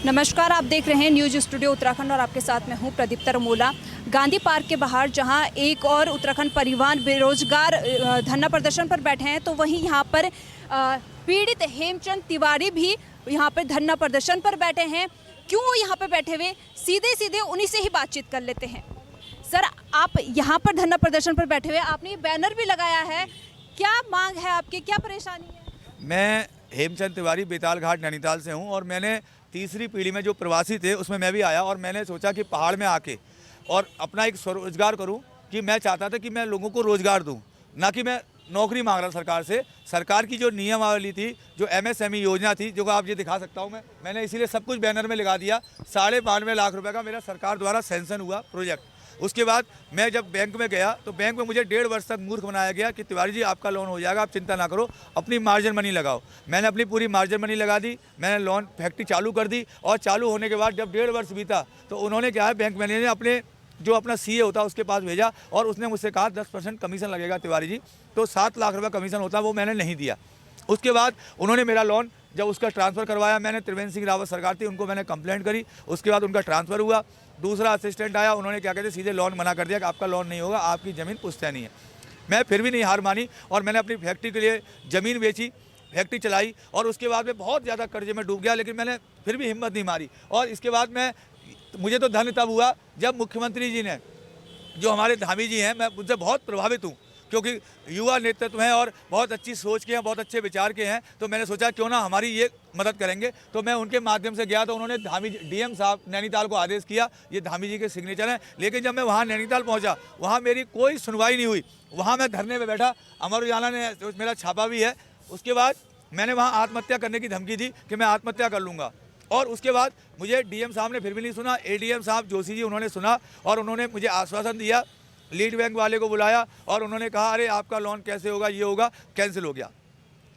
नमस्कार, आप देख रहे हैं न्यूज स्टूडियो उत्तराखंड और आपके साथ मैं हूं प्रदीप्ता रमोला। गांधी पार्क के बाहर जहां एक और उत्तराखंड परिवहन बेरोजगार धरना प्रदर्शन पर बैठे हैं, तो वहीं यहां पर पीड़ित हेमचंद तिवारी भी यहां पर धरना प्रदर्शन पर बैठे हैं। क्यों वो यहाँ पर बैठे हुए, सीधे उन्हीं से ही बातचीत कर लेते हैं। सर, आप यहाँ पर धरना प्रदर्शन पर बैठे हुए, आपने ये बैनर भी लगाया है, क्या मांग है आपकी, क्या परेशानी है? मैं हेमचंद तिवारी बेताल घाट नैनीताल से हूँ और मैंने तीसरी पीढ़ी में जो प्रवासी थे उसमें मैं भी आया और मैंने सोचा कि पहाड़ में आके और अपना एक स्वरोजगार करूँ। कि मैं चाहता था कि मैं लोगों को रोज़गार दूँ, ना कि मैं नौकरी मांग रहा सरकार से। सरकार की जो नियमावली थी, जो MSME योजना थी, जो आप ये दिखा सकता हूँ मैंने इसीलिए सब कुछ बैनर में लगा दिया। 92.5 लाख रुपए का मेरा सरकार द्वारा सैंक्शन हुआ प्रोजेक्ट। उसके बाद मैं जब बैंक में गया तो बैंक में मुझे 1.5 वर्ष तक मूर्ख बनाया गया कि तिवारी जी आपका लोन हो जाएगा, आप चिंता ना करो, अपनी मार्जिन मनी लगाओ। मैंने अपनी पूरी मार्जिन मनी लगा दी, मैंने लोन फैक्ट्री चालू कर दी और चालू होने के बाद जब 1.5 वर्ष बीता तो उन्होंने क्या है, बैंक मैनेजर ने अपने जो अपना CA होता है उसके पास भेजा और उसने मुझसे कहा 10% कमीशन लगेगा तिवारी जी। तो 7 लाख रुपये कमीशन होता है, वो मैंने नहीं दिया। उसके बाद उन्होंने मेरा लोन जब उसका ट्रांसफ़र करवाया, मैंने त्रिवेंद्र सिंह रावत सरकार थी, उनको मैंने कंप्लेंट करी। उसके बाद उनका ट्रांसफ़र हुआ, दूसरा असिस्टेंट आया, उन्होंने क्या कहते सीधे लोन मना कर दिया कि आपका लोन नहीं होगा, आपकी ज़मीन पुश्तैनी है। मैं फिर भी नहीं हार मानी और मैंने अपनी फैक्ट्री के लिए ज़मीन बेची, फैक्ट्री चलाई और उसके बाद मैं बहुत ज़्यादा कर्जे में डूब गया, लेकिन मैंने फिर भी हिम्मत नहीं मारी। और इसके बाद मुझे तो धन्य तब हुआ जब मुख्यमंत्री जी ने, जो हमारे धामी जी हैं, मैं उनसे बहुत प्रभावित हूँ क्योंकि युवा नेतृत्व हैं और बहुत अच्छी सोच के हैं, बहुत अच्छे विचार के हैं। तो मैंने सोचा क्यों ना हमारी ये मदद करेंगे। तो मैं उनके माध्यम से गया तो उन्होंने धामी DM साहब नैनीताल को आदेश किया, ये धामी जी के सिग्नेचर हैं। लेकिन जब मैं वहाँ नैनीताल पहुँचा, वहाँ मेरी कोई सुनवाई नहीं हुई। वहाँ मैं धरने में बैठा, अमर उजाला ने मेरा छापा भी है। उसके बाद मैंने वहाँ आत्महत्या करने की धमकी दी कि मैं आत्महत्या कर लूँगा। और उसके बाद मुझे DM साहब ने फिर भी नहीं सुना। ADM साहब जोशी जी, उन्होंने सुना और उन्होंने मुझे आश्वासन दिया, लीड बैंक वाले को बुलाया और उन्होंने कहा अरे आपका लोन कैसे होगा, ये होगा, कैंसिल हो गया।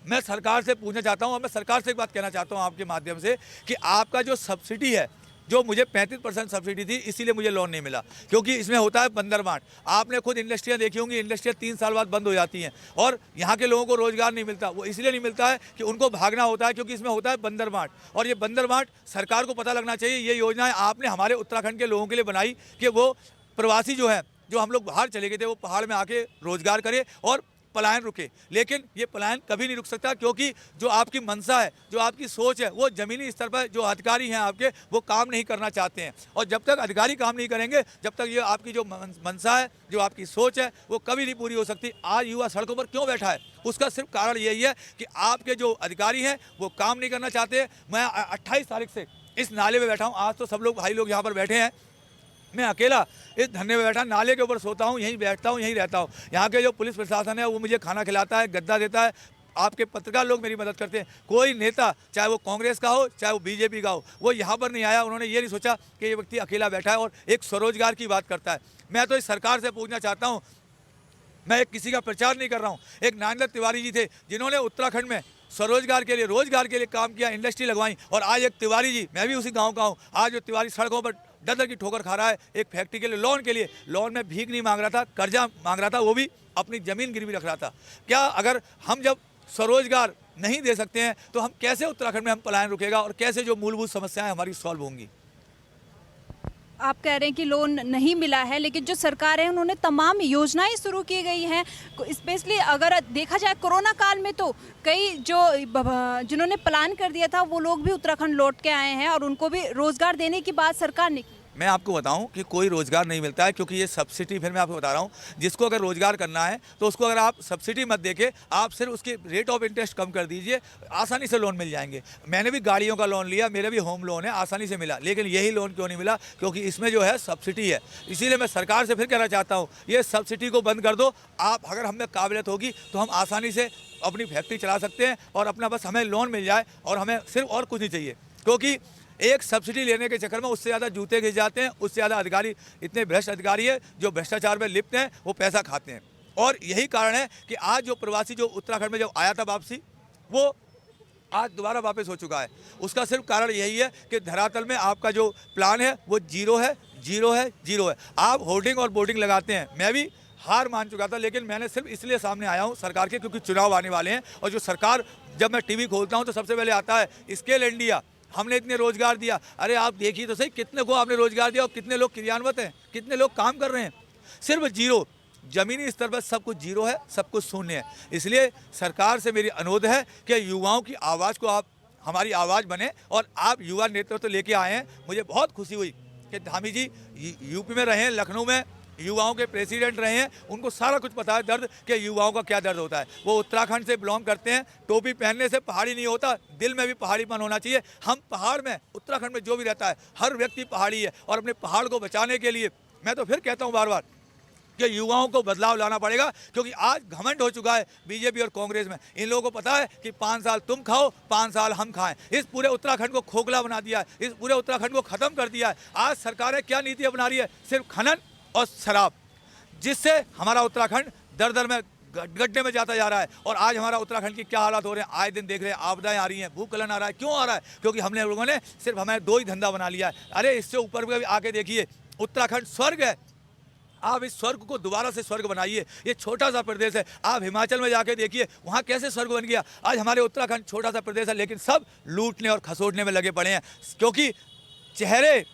मैं सरकार से पूछना चाहता हूँ और मैं सरकार से एक बात कहना चाहता हूँ आपके माध्यम से कि आपका जो सब्सिडी है, जो मुझे 35% सब्सिडी थी, इसीलिए मुझे लोन नहीं मिला, क्योंकि इसमें होता है बंदर बांट। आपने खुद इंडस्ट्रियाँ देखी होंगी, इंडस्ट्रियाँ 3 साल बाद बंद हो जाती हैं और यहाँ के लोगों को रोजगार नहीं मिलता। वो इसलिए नहीं मिलता है कि उनको भागना होता है, क्योंकि इसमें होता है बंदर बांट। और ये बंदर बांट सरकार को पता लगना चाहिए। ये योजनाएं आपने हमारे उत्तराखंड के लोगों के लिए बनाई कि वो प्रवासी जो है, जो हम लोग बाहर चले गए थे, वो पहाड़ में आके रोजगार करे और पलायन रुके। लेकिन ये पलायन कभी नहीं रुक सकता, क्योंकि जो आपकी मंशा है, जो आपकी सोच है, वो ज़मीनी स्तर पर जो अधिकारी हैं आपके, वो काम नहीं करना चाहते हैं। और जब तक अधिकारी काम नहीं करेंगे, जब तक ये आपकी जो मंशा है, जो आपकी सोच है, वो कभी नहीं पूरी हो सकती। आज युवा सड़कों पर क्यों बैठा है, उसका सिर्फ कारण यही है कि आपके जो अधिकारी हैं वो काम नहीं करना चाहते। मैं 28 तारीख से इस नाले में बैठा हूँ। आज तो सब लोग भाई लोग यहाँ पर बैठे हैं, मैं अकेला इस धरने में बैठा, नाले के ऊपर सोता हूँ, यहीं बैठता हूँ, यहीं रहता हूँ। यहाँ के जो पुलिस प्रशासन है वो मुझे खाना खिलाता है, गद्दा देता है। आपके पत्रकार लोग मेरी मदद करते हैं। कोई नेता, चाहे वो कांग्रेस का हो, चाहे वो BJP का हो, वो यहाँ पर नहीं आया। उन्होंने ये नहीं सोचा कि ये व्यक्ति अकेला बैठा है और एक स्वरोजगार की बात करता है। मैं तो इस सरकार से पूछना चाहता हूँ, मैं किसी का प्रचार नहीं कर रहा हूँ। एक नारायण तिवारी जी थे जिन्होंने उत्तराखंड में स्वरोजगार के लिए, रोजगार के लिए काम किया, इंडस्ट्री लगवाई। और आज एक तिवारी जी, मैं भी उसी गांव का हूँ, आज जो तिवारी सड़कों पर दर की ठोकर खा रहा है एक फैक्ट्री के लिए, लोन में भीख नहीं मांग रहा था, कर्जा मांग रहा था, वो भी अपनी ज़मीन गिरवी रख रहा था। क्या अगर हम जब स्वरोजगार नहीं दे सकते हैं तो हम कैसे उत्तराखंड में हम पलायन रुकेगा और कैसे जो मूलभूत समस्याएं हमारी सॉल्व होंगी? आप कह रहे हैं कि लोन नहीं मिला है, लेकिन जो सरकार है उन्होंने तमाम योजनाएं शुरू की गई हैं। स्पेशली अगर देखा जाए कोरोना काल में, तो कई जो जिन्होंने प्लान कर दिया था वो लोग भी उत्तराखंड लौट के आए हैं और उनको भी रोजगार देने की बात सरकार ने की। मैं आपको बताऊं कि कोई रोज़गार नहीं मिलता है, क्योंकि ये सब्सिडी, फिर मैं आपको बता रहा हूं, जिसको अगर रोज़गार करना है तो उसको अगर आप सब्सिडी मत देके आप सिर्फ उसकी रेट ऑफ इंटरेस्ट कम कर दीजिए, आसानी से लोन मिल जाएंगे। मैंने भी गाड़ियों का लोन लिया, मेरा भी होम लोन है, आसानी से मिला। लेकिन यही लोन क्यों नहीं मिला? क्योंकि इसमें जो है सब्सिडी है। इसीलिए मैं सरकार से फिर कहना चाहता हूँ, ये सब्सिडी को बंद कर दो। आप अगर हमें काबिलियत होगी तो हम आसानी से अपनी फैक्ट्री चला सकते हैं और अपना बस हमें लोन मिल जाए और हमें सिर्फ और कुछ नहीं चाहिए। क्योंकि एक सब्सिडी लेने के चक्कर में उससे ज़्यादा जूते घिस जाते हैं, उससे ज़्यादा अधिकारी, इतने भ्रष्ट अधिकारी है जो भ्रष्टाचार में लिप्त हैं, वो पैसा खाते हैं। और यही कारण है कि आज जो प्रवासी जो उत्तराखंड में जब आया था वापसी, वो आज दोबारा वापस हो चुका है। उसका सिर्फ कारण यही है कि धरातल में आपका जो प्लान है वो जीरो है। आप होर्डिंग और बोर्डिंग लगाते हैं। मैं भी हार मान चुका था, लेकिन मैंने सिर्फ इसलिए सामने आया हूँ सरकार के, क्योंकि चुनाव आने वाले हैं और जो सरकार, जब मैं टीवी खोलता हूँ तो सबसे पहले आता है स्केल इंडिया, हमने इतने रोजगार दिया। अरे आप देखिए तो सही कितने को आपने रोजगार दिया और कितने लोग क्रियान्वित हैं, कितने लोग काम कर रहे हैं। सिर्फ जीरो, जमीनी स्तर पर सब कुछ जीरो है, सब कुछ शून्य है। इसलिए सरकार से मेरी अनुरोध है कि युवाओं की आवाज़ को आप हमारी आवाज़ बने और आप युवा नेतृत्व तो लेके आए हैं। मुझे बहुत खुशी हुई कि धामी जी यूपी में रहे हैं, लखनऊ में युवाओं के प्रेसिडेंट रहे हैं, उनको सारा कुछ पता है दर्द कि युवाओं का क्या दर्द होता है। वो उत्तराखंड से बिलोंग करते हैं। टोपी पहनने से पहाड़ी नहीं होता, दिल में भी पहाड़ीपन होना चाहिए। हम पहाड़ में, उत्तराखंड में जो भी रहता है हर व्यक्ति पहाड़ी है और अपने पहाड़ को बचाने के लिए मैं तो फिर कहता हूँ बार बार कि युवाओं को बदलाव लाना पड़ेगा, क्योंकि आज घमंड हो चुका है बीजेपी और कांग्रेस में। इन लोगों को पता है कि 5 साल तुम खाओ, 5 साल हम खाएं। इस पूरे उत्तराखंड को खोखला बना दिया है, इस पूरे उत्तराखंड को ख़त्म कर दिया है। आज सरकारें क्या नीति अपना रही है? सिर्फ खनन और शराब, जिससे हमारा उत्तराखंड दर दर में गड्ढे में जाता जा रहा है। और आज हमारा उत्तराखंड की क्या हालात हो रहे हैं, आए दिन देख रहे हैं। आपदाएं आ रही हैं, भूस्खलन आ रहा है। क्यों आ रहा है? क्योंकि हमने लोगों ने सिर्फ हमें 2 ही धंधा बना लिया है। अरे इससे ऊपर भी आके देखिए, उत्तराखंड स्वर्ग है। आप इस स्वर्ग को दोबारा से स्वर्ग बनाइए। ये छोटा सा प्रदेश है, आप हिमाचल में जाके देखिए वहाँ कैसे स्वर्ग बन गया। आज हमारे उत्तराखंड छोटा सा प्रदेश है, लेकिन सब लूटने और खसोटने में लगे पड़े हैं, क्योंकि चेहरे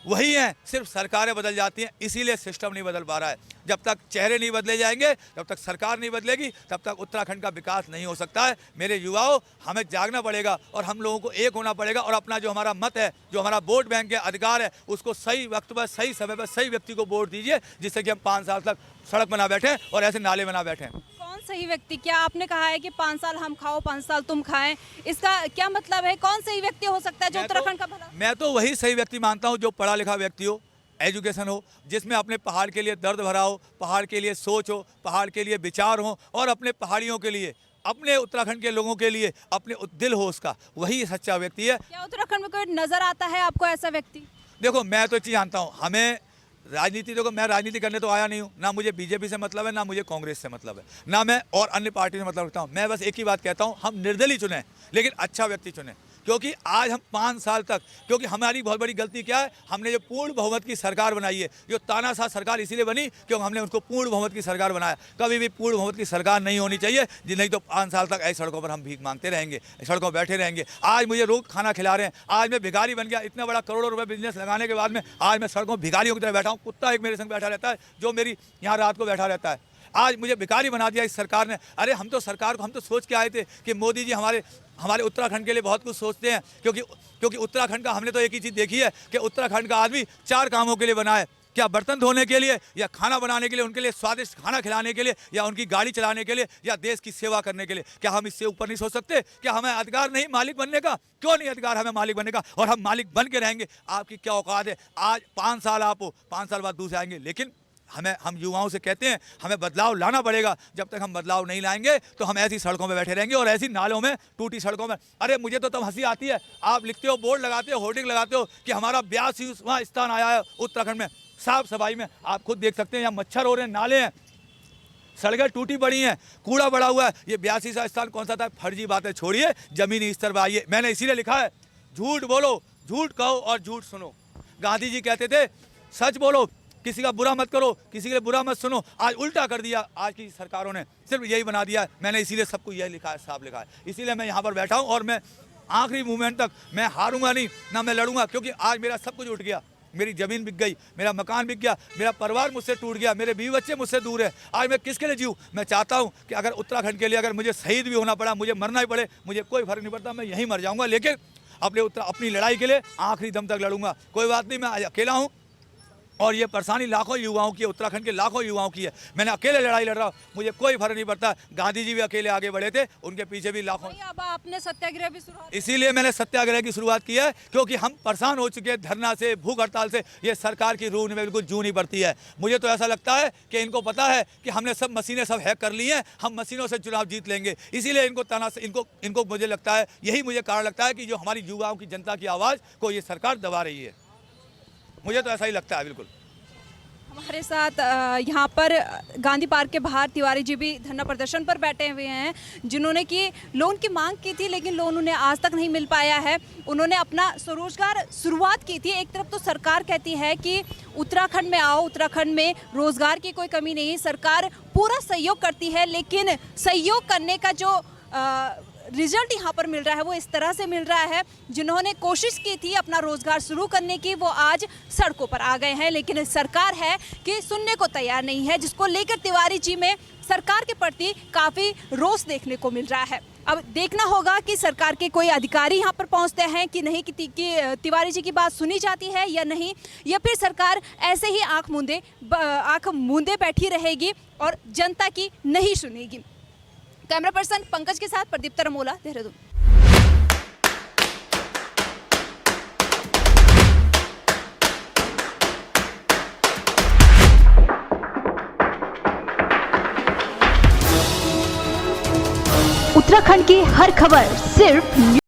वही हैं, सिर्फ सरकारें बदल जाती हैं, इसीलिए सिस्टम नहीं बदल पा रहा है। जब तक चेहरे नहीं बदले जाएंगे, जब तक सरकार नहीं बदलेगी, तब तक उत्तराखंड का विकास नहीं हो सकता है। मेरे युवाओं, हमें जागना पड़ेगा और हम लोगों को एक होना पड़ेगा और अपना जो हमारा मत है, जो हमारा वोट बैंक के अधिकार है, उसको सही वक्त पर, सही समय पर, सही व्यक्ति को वोट दीजिए, जिससे कि हम 5 साल तक सड़क बना बैठें और ऐसे नाले बना बैठें। कौन सही व्यक्ति? क्या आपने कहा है कि 5 साल हम खाओ, 5 साल तुम खाएं, इसका क्या मतलब है? कौन सही व्यक्ति हो सकता है जो उत्तराखंड का भला? मैं तो वही सही व्यक्ति मानता हूँ जो पढ़ा लिखा व्यक्ति हो, एजुकेशन हो, जिसमें अपने पहाड़ के लिए दर्द भरा हो, पहाड़ के लिए सोच हो, पहाड़ के लिए विचार हो और अपने पहाड़ियों के लिए, अपने उत्तराखंड के लोगों के लिए अपने दिल हो उसका, वही सच्चा व्यक्ति है। क्या उत्तराखंड में कोई नजर आता है आपको ऐसा व्यक्ति? देखो मैं तो चीज़ जानता हूँ, हमें राजनीति, देखो मैं राजनीति करने तो आया नहीं हूँ, ना मुझे बीजेपी से मतलब है, ना मुझे कांग्रेस से मतलब है, ना मैं और अन्य पार्टी से मतलब रखता हूँ। मैं बस एक ही बात कहता हूँ, हम निर्दलीय चुने, लेकिन अच्छा व्यक्ति चुने। क्योंकि आज हम 5 साल तक, क्योंकि हमारी बहुत बड़ी गलती क्या है, हमने जो पूर्ण बहुमत की सरकार बनाई है, जो तानाशाह सरकार इसीलिए बनी क्योंकि हमने उनको पूर्ण बहुमत की सरकार बनाया। कभी भी पूर्ण बहुमत की सरकार नहीं होनी चाहिए, नहीं तो 5 साल तक ऐसी सड़कों पर हम भीख मांगते रहेंगे, सड़कों पर बैठे रहेंगे। आज मुझे लोग खाना खिला रहे हैं, आज मैं भिखारी बन गया। इतना बड़ा करोड़ों रुपये बिजनेस लगाने के बाद में आज मैं सड़कों भिखारियों की तरह बैठा हूँ। कुत्ता एक मेरे संग बैठा रहता है, जो मेरी यहाँ रात को बैठा रहता है। आज मुझे भिखारी बना दिया इस सरकार ने। अरे हम तो सरकार को, हम तो सोच के आए थे कि मोदी जी हमारे उत्तराखंड के लिए बहुत कुछ सोचते हैं, क्योंकि उत्तराखंड का हमने तो एक ही चीज़ देखी है कि उत्तराखंड का आदमी 4 कामों के लिए बना है। क्या बर्तन धोने के लिए, या खाना बनाने के लिए, उनके लिए स्वादिष्ट खाना खिलाने के लिए, या उनकी गाड़ी चलाने के लिए, या देश की सेवा करने के लिए। क्या हम इससे ऊपर नहीं सोच सकते? क्या हमें अधिकार नहीं मालिक बनने का? क्यों नहीं अधिकार हमें मालिक बनने का? और हम मालिक बन के रहेंगे। आपकी क्या औकात है? आज 5 साल आप हो, 5 साल बाद दूसरे आएंगे, लेकिन हम युवाओं से कहते हैं हमें बदलाव लाना पड़ेगा। जब तक हम बदलाव नहीं लाएंगे तो हम ऐसी सड़कों में बैठे रहेंगे और ऐसी नालों में, टूटी सड़कों में। अरे मुझे तो तब हंसी आती है, आप लिखते हो, बोर्ड लगाते हो, होर्डिंग लगाते हो कि हमारा 82वां स्थान आया है उत्तराखंड में साफ सफाई में। आप खुद देख सकते हैं, यहाँ मच्छर हो रहे हैं, नाले हैं, सड़कें टूटी पड़ी हैं, कूड़ा बड़ा हुआ है। ये 82वां स्थान कौन सा था? फर्जी बातें छोड़िए, जमीनी स्तर पर आइए। मैंने इसीलिए लिखा है, झूठ बोलो, झूठ कहो और झूठ सुनो। गांधी जी कहते थे, सच बोलो, किसी का बुरा मत करो, किसी के लिए बुरा मत सुनो। आज उल्टा कर दिया, आज की सरकारों ने सिर्फ यही बना दिया है। मैंने इसीलिए सबको यही लिखा है, साफ लिखा है। इसीलिए मैं यहाँ पर बैठा हूँ और मैं आखिरी मूवमेंट तक मैं हारूंगा नहीं, ना मैं लड़ूंगा, क्योंकि आज मेरा सब कुछ उठ गया। मेरी ज़मीन बिक गई, मेरा मकान बिक गया, मेरा परिवार मुझसे टूट गया, मेरे बीवी बच्चे मुझसे दूर है। आज मैं किसके लिए जीऊँ? मैं चाहता हूँ कि अगर उत्तराखंड के लिए अगर मुझे शहीद भी होना पड़ा, मुझे मरना ही पड़े, मुझे कोई फर्क नहीं पड़ता, मैं यहीं मर जाऊँगा, लेकिन अपनी लड़ाई के लिए आखिरी दम तक लड़ूंगा। कोई बात नहीं, मैं अकेला हूँ और ये परेशानी लाखों युवाओं की है, उत्तराखंड के लाखों युवाओं की है। मैंने अकेले लड़ाई लड़ रहा हूँ, मुझे कोई फर्क नहीं पड़ता। गांधी जी भी अकेले आगे बढ़े थे, उनके पीछे भी लाखों। अब आपने सत्याग्रह भी शुरुआत, इसीलिए मैंने सत्याग्रह की शुरुआत की है, क्योंकि हम परेशान हो चुके हैं धरना से, भूख हड़ताल से। ये सरकार की रूह में बिल्कुल जू नहीं पड़ती है। मुझे तो ऐसा लगता है कि इनको पता है कि हमने सब मशीनें सब हैक कर ली हैं, हम मशीनों से चुनाव जीत लेंगे। इसीलिए इनको मुझे लगता है, यही मुझे कारण लगता है कि जो हमारी युवाओं की, जनता की आवाज़ को ये सरकार दबा रही है। मुझे तो ऐसा ही लगता है। बिल्कुल। हमारे साथ यहाँ पर गांधी पार्क के बाहर तिवारी जी भी धरना प्रदर्शन पर बैठे हुए हैं, जिन्होंने कि लोन की मांग की थी, लेकिन लोन उन्हें आज तक नहीं मिल पाया है। उन्होंने अपना स्वरोजगार शुरुआत की थी। एक तरफ तो सरकार कहती है कि उत्तराखंड में आओ, उत्तराखंड में रोजगार की कोई कमी नहीं, सरकार पूरा सहयोग करती है, लेकिन सहयोग करने का जो रिजल्ट यहाँ पर मिल रहा है वो इस तरह से मिल रहा है, जिन्होंने कोशिश की थी अपना रोजगार शुरू करने की वो आज सड़कों पर आ गए हैं, लेकिन सरकार है कि सुनने को तैयार नहीं है, जिसको लेकर तिवारी जी में सरकार के प्रति काफ़ी रोष देखने को मिल रहा है। अब देखना होगा कि सरकार के कोई अधिकारी यहाँ पर पहुँचते हैं कि नहीं, कि तिवारी जी की बात सुनी जाती है या नहीं, या फिर सरकार ऐसे ही आंख मूंदे बैठी रहेगी और जनता की नहीं सुनेगी। कैमरा पर्सन पंकज के साथ प्रदीप तरमोला, देहरादून। उत्तराखंड की हर खबर सिर्फ